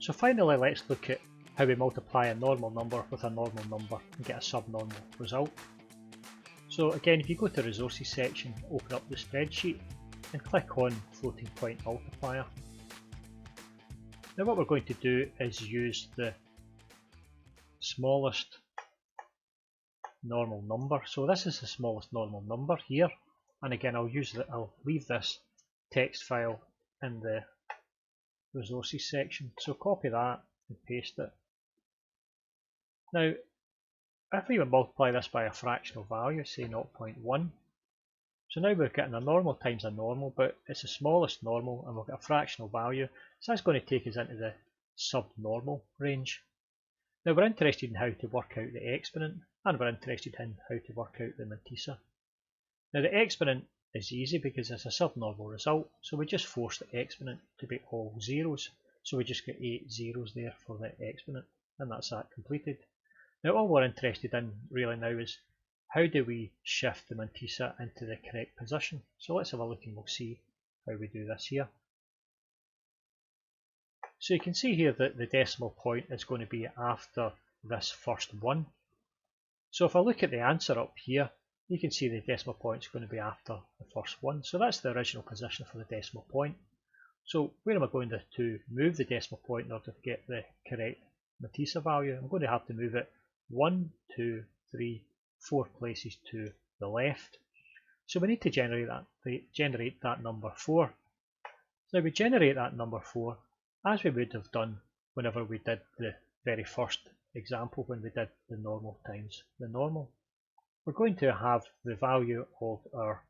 So finally, let's look at how we multiply a normal number with a normal number and get a subnormal result. So again, if you go to the resources section, open up the spreadsheet and click on floating point multiplier. Now what we're going to do is use the smallest normal number. So this is the smallest normal number here, and again I'll leave this text file in the resources section. So copy that and paste it. Now if we multiply this by a fractional value, say 0.1, so now we're getting a normal times a normal, but it's the smallest normal and we'll get a fractional value, so that's going to take us into the subnormal range. Now we're interested in how to work out the exponent, and we're interested in how to work out the mantissa. Now the exponent is easy because it's a subnormal result, so we just force the exponent to be all zeros, so we just get 8 zeros there for the exponent, and that's that completed. Now all we're interested in really now is how do we shift the mantissa into the correct position. So let's have a look and we'll see how we do this here. So you can see here that the decimal point is going to be after this first 1. So if I look at the answer up here, you can see the decimal point is going to be after the first 1. So that's the original position for the decimal point. So where am I going to move the decimal point in order to get the correct mantissa value? I'm going to have to move it 1, 2, 3, 4 places to the left. So we need to generate that number 4. So we generate that number 4 as we would have done whenever we did the very first example, when we did the normal times the normal. We're going to have the value of our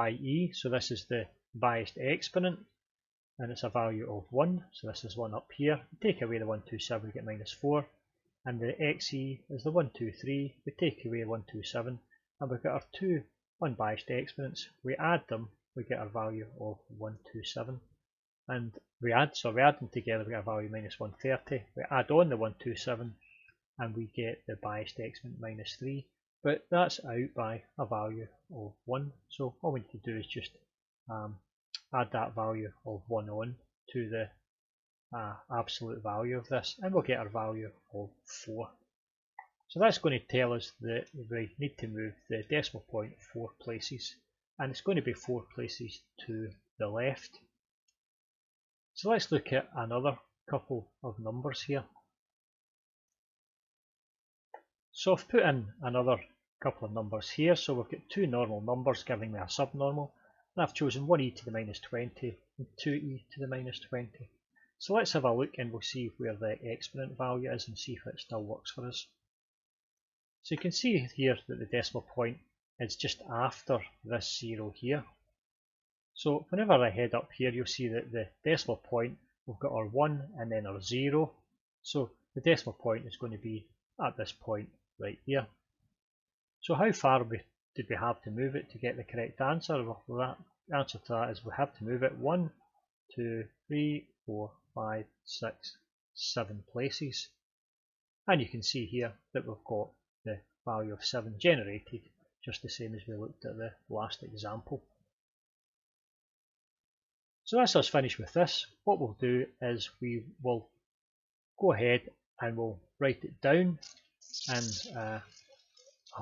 ye, so this is the biased exponent, and it's a value of 1, so this is 1 up here. We take away the 127, we get -4, and the xe is the 123, we take away 127, and we've got our two unbiased exponents. We add them, we get our value of 127, and we add them together, we get a value -130. We add on the 127 and we get the biased exponent -3, but that's out by a value of 1. So all we need to do is just add that value of 1 on to the absolute value of this, and we'll get our value of 4. So that's going to tell us that we need to move the decimal point 4 places, and it's going to be 4 places to the left. So let's look at another couple of numbers here. So I've put in another couple of numbers here, so we've got two normal numbers giving me a subnormal, and I've chosen 1e to the -20 and 2e to the -20. So let's have a look and we'll see where the exponent value is and see if it still works for us. So you can see here that the decimal point is just after this 0 here. So whenever I head up here, you'll see that the decimal point, we've got our 1 and then our 0. So the decimal point is going to be at this point right here. So how far did we have to move it to get the correct answer? Well, the answer to that is we have to move it 1, 2, 3, 4, 5, 6, 7 places. And you can see here that we've got the value of 7 generated, just the same as we looked at the last example. So that's us finished with this. What we'll do is we will go ahead and we'll write it down in a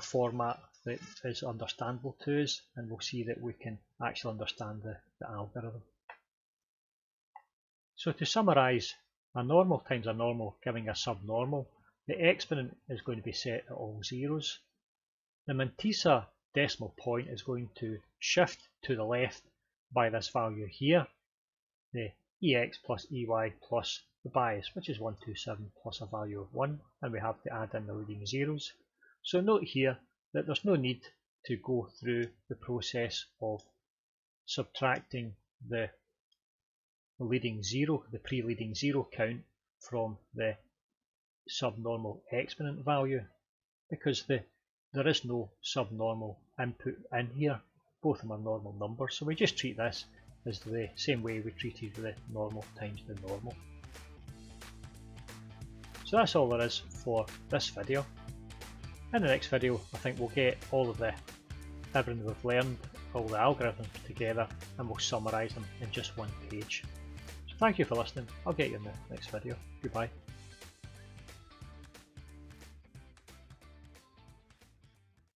format that is understandable to us, and we'll see that we can actually understand the algorithm. So to summarise, a normal times a normal giving a subnormal, the exponent is going to be set at all zeros. The mantissa decimal point is going to shift to the left by this value here, the ex plus ey plus the bias, which is 127 plus a value of 1, and we have to add in the leading zeros. So note here that there's no need to go through the process of subtracting the leading zero, the pre-leading zero count from the subnormal exponent value, because there is no subnormal input in here. Both of them are normal numbers, so we just treat this as the same way we treated the normal times the normal. So that's all there is for this video. In the next video, I think we'll get all of everything we've learned, all the algorithms together, and we'll summarise them in just one page. So Thank you for listening. I'll get you in the next video. Goodbye.